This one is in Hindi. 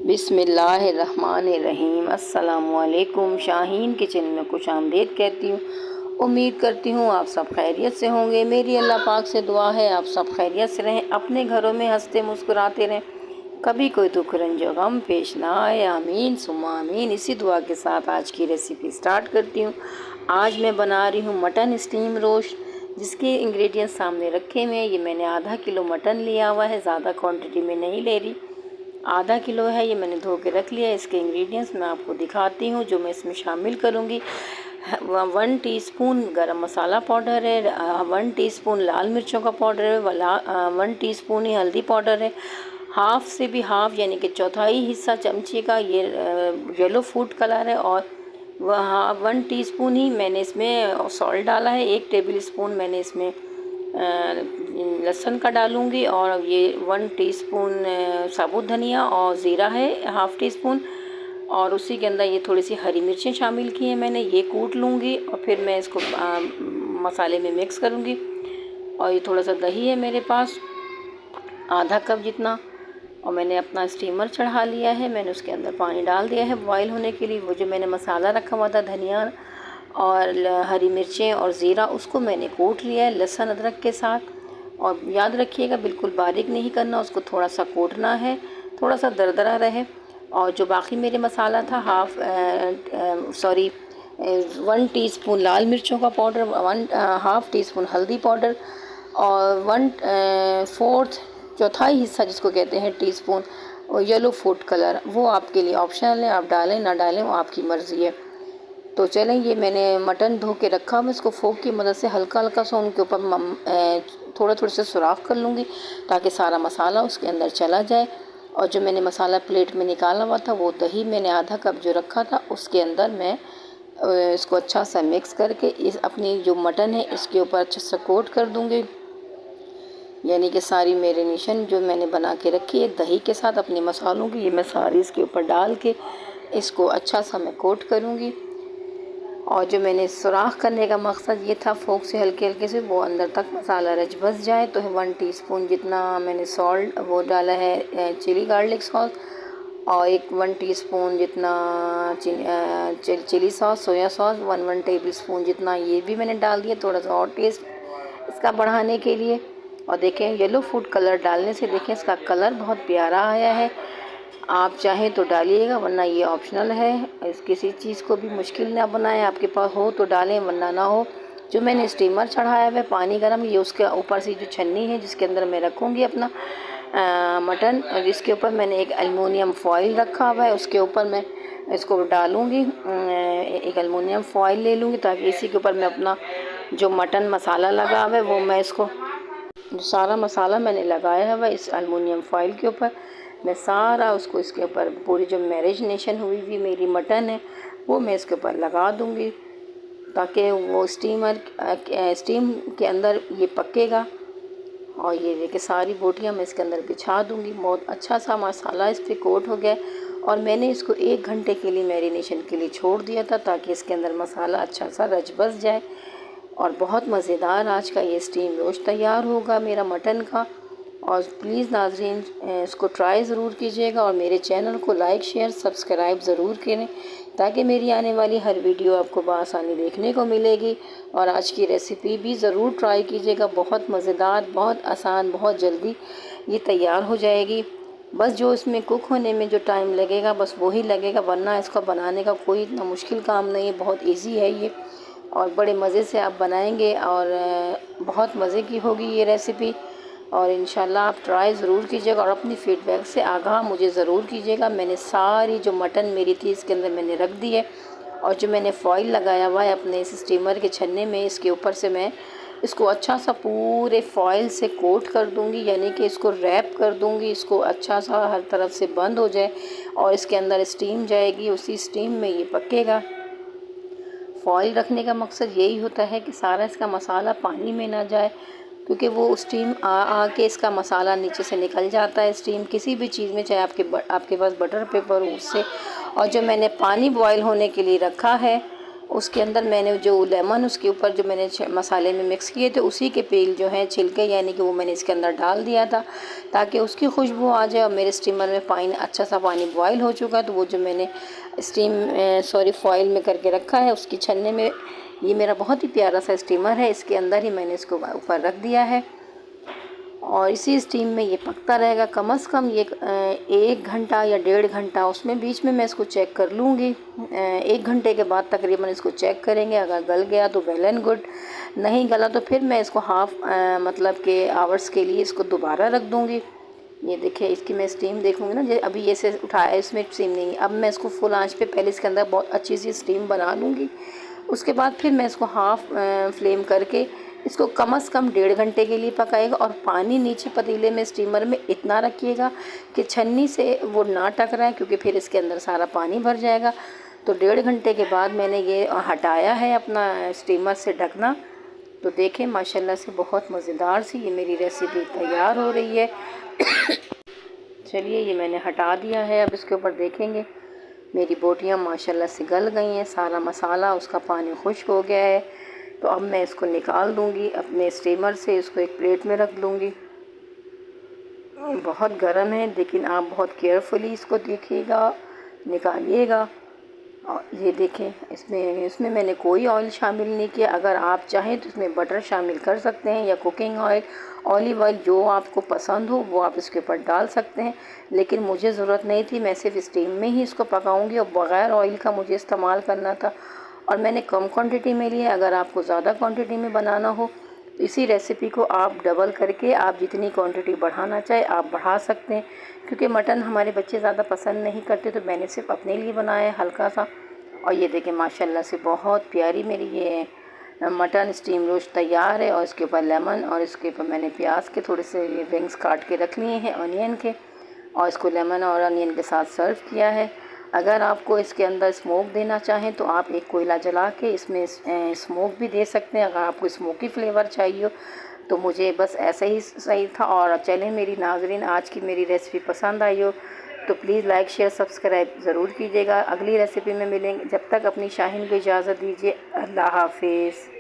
बिस्मिल्लाहिर्रहमानिर्रहीम। अस्सलामुअलैकुम। शाहीन किचन में खुश आमदीद कहती हूँ। उम्मीद करती हूँ आप सब खैरियत से होंगे। मेरी अल्लाह पाक से दुआ है आप सब खैरियत से रहें, अपने घरों में हंसते मुस्कुराते रहें, कभी कोई दुख रंज गम पेश ना आए। आमीन सुम्मा आमीन। इसी दुआ के साथ आज की रेसिपी स्टार्ट करती हूँ। आज मैं बना रही हूँ मटन स्टीम रोस्ट, जिसके इंग्रेडिएंट्स सामने रखे हुए हैं। ये मैंने आधा किलो मटन लिया हुआ है, ज़्यादा क्वांटिटी में नहीं ले रही, आधा किलो है। ये मैंने धो के रख लिया है। इसके इंग्रेडिएंट्स मैं आपको दिखाती हूँ जो मैं इसमें शामिल करूँगी। 1 टीस्पून गरम मसाला पाउडर है, 1 टीस्पून लाल मिर्चों का पाउडर है, 1 टीस्पून ही हल्दी पाउडर है, हाफ से भी हाफ यानी कि चौथाई हिस्सा चमचे का ये येलो फूड कलर है, और वह 1 टीस्पून ही मैंने इसमें सॉल्ट डाला है। 1 टेबल स्पून मैंने इसमें लहसुन का डालूंगी, और ये 1 टीस्पून साबुत धनिया और ज़ीरा है हाफ़ टी स्पून, और उसी के अंदर ये थोड़ी सी हरी मिर्चें शामिल की हैं मैंने। ये कूट लूँगी और फिर मैं इसको मसाले में मिक्स करूँगी। और ये थोड़ा सा दही है मेरे पास, आधा कप जितना, और मैंने अपना स्टीमर चढ़ा लिया है। मैंने उसके अंदर पानी डाल दिया है बॉईल होने के लिए। वो जो मैंने मसाला रखा हुआ था, धनिया और हरी मिर्चें और ज़ीरा, उसको मैंने कूट लिया है लहसुन अदरक के साथ। और याद रखिएगा बिल्कुल बारीक नहीं करना, उसको थोड़ा सा कूटना है, थोड़ा सा दरदरा रहे। और जो बाकी मेरे मसाला था 1 टीस्पून लाल मिर्चों का पाउडर, 1/2 टीस्पून हल्दी पाउडर, और 1/4 चौथाई हिस्सा जिसको कहते हैं टीस्पून येलो फूड कलर, वो आपके लिए ऑप्शनल है, आप डालें ना डालें वो आपकी मर्ज़ी है। तो चलें, ये मैंने मटन धो के रखा, मैं इसको फोक की मदद से हल्का हल्का सा उनके ऊपर थोड़ा थोड़ा से सुराख कर लूँगी, ताकि सारा मसाला उसके अंदर चला जाए। और जो मैंने मसाला प्लेट में निकाला हुआ था, वो दही मैंने आधा कप जो रखा था, उसके अंदर मैं इसको अच्छा सा मिक्स करके इस अपनी जो मटन है इसके ऊपर अच्छा सा कोट कर दूँगी। यानी कि सारी मैरिनेशन जो मैंने बना के रखी है दही के साथ अपने मसालों की, ये मैं सारी इसके ऊपर डाल के इसको अच्छा सा मैं कोट करूँगी। और जो मैंने सुराख करने का मकसद ये था, फोक से हल्के हल्के से वो अंदर तक मसाला रच बस जाए। तो 1 टीस्पून जितना मैंने सॉल्ट वो डाला है चिली गार्लिक सॉस, और 1 टीस्पून जितना chilli sauce soya sauce, 1 tablespoon जितना ये भी मैंने डाल दिया, थोड़ा सा और टेस्ट इसका बढ़ाने के लिए। और देखें येलो फूड कलर डालने से देखें इसका कलर बहुत प्यारा आया है। आप चाहें तो डालिएगा, वरना ये ऑप्शनल है। इस किसी चीज़ को भी मुश्किल ना बनाएं, आपके पास हो तो डालें वरना ना हो। जो मैंने स्टीमर चढ़ाया है पानी गर्म, ये उसके ऊपर से जो छन्नी है जिसके अंदर मैं रखूँगी अपना मटन, जिसके ऊपर मैंने एक एलुमिनियम फॉइल रखा हुआ है, उसके ऊपर मैं इसको डालूँगी। एक एलुमिनियम फॉइल ले लूँगी, ताकि इसी के ऊपर मैं अपना जो मटन मसाला लगा हुआ है वो मैं इसको, जो सारा मसाला मैंने लगाया हुआ इस एलुमिनियम फॉइल के ऊपर, मैं सारा उसको इसके ऊपर पूरी जो मैरिनेशन हुई हुई मेरी मटन है वो मैं इसके ऊपर लगा दूँगी, ताकि वो स्टीम के अंदर ये पकेगा। और ये देखिए सारी बोटियाँ मैं इसके अंदर बिछा दूँगी। बहुत अच्छा सा मसाला इस पर कोट हो गया, और मैंने इसको 1 घंटे के लिए मैरिनेशन के लिए छोड़ दिया था, ताकि इसके अंदर मसाला अच्छा सा रच बस जाए। और बहुत मज़ेदार आज का ये स्टीम रोस्ट तैयार होगा मेरा मटन का। और प्लीज़ नाज़रीन इसको ट्राई ज़रूर कीजिएगा, और मेरे चैनल को लाइक शेयर सब्सक्राइब ज़रूर करें, ताकि मेरी आने वाली हर वीडियो आपको बआसानी देखने को मिलेगी। और आज की रेसिपी भी ज़रूर ट्राई कीजिएगा, बहुत मज़ेदार, बहुत आसान, बहुत जल्दी ये तैयार हो जाएगी। बस जो इसमें कुक होने में जो टाइम लगेगा बस वही लगेगा, वरना इसको बनाने का कोई इतना मुश्किल काम नहीं है, बहुत ईजी है ये, और बड़े मज़े से आप बनाएंगे और बहुत मज़े की होगी ये रेसिपी। और इंशाल्लाह आप ट्राई ज़रूर कीजिएगा, और अपनी फ़ीडबैक से आगाह मुझे ज़रूर कीजिएगा। मैंने सारी जो मटन मेरी थी इसके अंदर मैंने रख दी है, और जो मैंने फॉइल लगाया हुआ है अपने इस स्टीमर के छन्ने में, इसके ऊपर से मैं इसको अच्छा सा पूरे फॉइल से कोट कर दूंगी, यानी कि इसको रैप कर दूंगी, इसको अच्छा सा हर तरफ से बंद हो जाए और इसके अंदर स्टीम जाएगी, उसी स्टीम में ये पकेगा। फॉइल रखने का मकसद यही होता है कि सारा इसका मसाला पानी में ना जाए, क्योंकि वो स्टीम आके इसका मसाला नीचे से निकल जाता है। स्टीम किसी भी चीज़ में, चाहे आपके पास बटर पेपर हो उससे। और जो मैंने पानी बॉयल होने के लिए रखा है उसके अंदर मैंने जो लेमन उसके ऊपर जो मैंने मसाले में मिक्स किए थे उसी के पील जो हैं छिलके यानी कि वो मैंने इसके अंदर डाल दिया था ताकि उसकी खुशबू आ जाए। और मेरे स्टीमर में पानी अच्छा सा पानी बॉयल हो चुका, तो वो जो मैंने फॉइल में करके रखा है उसकी छन्ने में, ये मेरा बहुत ही प्यारा सा स्टीमर है, इसके अंदर ही मैंने इसको ऊपर रख दिया है और इसी स्टीम में ये पकता रहेगा कम से कम ये 1 घंटा या 1.5 घंटा। उसमें बीच में मैं इसको चेक कर लूँगी। 1 घंटे के बाद तकरीबन इसको चेक करेंगे, अगर गल गया तो वेल एंड गुड, नहीं गला तो फिर मैं इसको मतलब के आवर्स के लिए इसको दोबारा रख दूँगी। ये देखिए इसकी मैं स्टीम देखूँगी ना, जैसे अभी ये से उठाया इसमें स्टीम नहीं है। अब मैं इसको फुल आंच पे पहले इसके अंदर बहुत अच्छी सी स्टीम बना लूँगी, उसके बाद फिर मैं इसको हाफ़ फ्लेम करके इसको कम से कम 1.5 घंटे के लिए पकाएगा। और पानी नीचे पतीले में स्टीमर में इतना रखिएगा कि छन्नी से वो ना टकराए, क्योंकि फिर इसके अंदर सारा पानी भर जाएगा। तो 1.5 घंटे के बाद मैंने ये हटाया है अपना स्टीमर से ढकना। तो देखें माशाल्लाह से बहुत मज़ेदार सी ये मेरी रेसिपी तैयार हो रही है। चलिए ये मैंने हटा दिया है। अब इसके ऊपर देखेंगे मेरी बोटियाँ माशाल्लाह से गल गई हैं, सारा मसाला उसका पानी खुश्क हो गया है। तो अब मैं इसको निकाल दूंगी अपने स्टीमर से, इसको एक प्लेट में रख लूँगी। बहुत गर्म है लेकिन आप बहुत केयरफुली इसको देखिएगा, निकालिएगा। और ये देखें इसमें मैंने कोई ऑयल शामिल नहीं किया। अगर आप चाहें तो इसमें बटर शामिल कर सकते हैं या कुकिंग ऑयल, ऑलिव ऑयल, जो आपको पसंद हो वो आप इसके ऊपर डाल सकते हैं, लेकिन मुझे ज़रूरत नहीं थी। मैं सिर्फ स्टीम में ही इसको पकाऊंगी और बग़ैर ऑयल का मुझे इस्तेमाल करना था और मैंने कम क्वांटिटी में लिया। अगर आपको ज़्यादा क्वांटिटी में बनाना हो तो इसी रेसिपी को आप डबल करके आप जितनी क्वांटिटी बढ़ाना चाहे आप बढ़ा सकते हैं, क्योंकि मटन हमारे बच्चे ज़्यादा पसंद नहीं करते, तो मैंने सिर्फ अपने लिए बनाया है हल्का सा। और ये देखें माशाल्लाह से बहुत प्यारी मेरी ये मटन स्टीम रोस्ट तैयार है। और इसके ऊपर लेमन और इसके ऊपर मैंने प्याज के थोड़े से विंग्स काट के रख लिए हैं ऑनियन के, और इसको लेमन और अनियन के साथ सर्व किया है। अगर आपको इसके अंदर स्मोक देना चाहें तो आप एक कोयला जला के इसमें स्मोक भी दे सकते हैं। अगर आपको स्मोकी फ्लेवर चाहिए हो तो मुझे बस ऐसा ही सही था। और चलें मेरी नाज़रीन, आज की मेरी रेसिपी पसंद आई हो तो प्लीज़ लाइक शेयर सब्सक्राइब ज़रूर कीजिएगा। अगली रेसिपी में मिलेंगे, जब तक अपनी शाहीन को इजाज़त दीजिए। अल्लाह हाफिज़।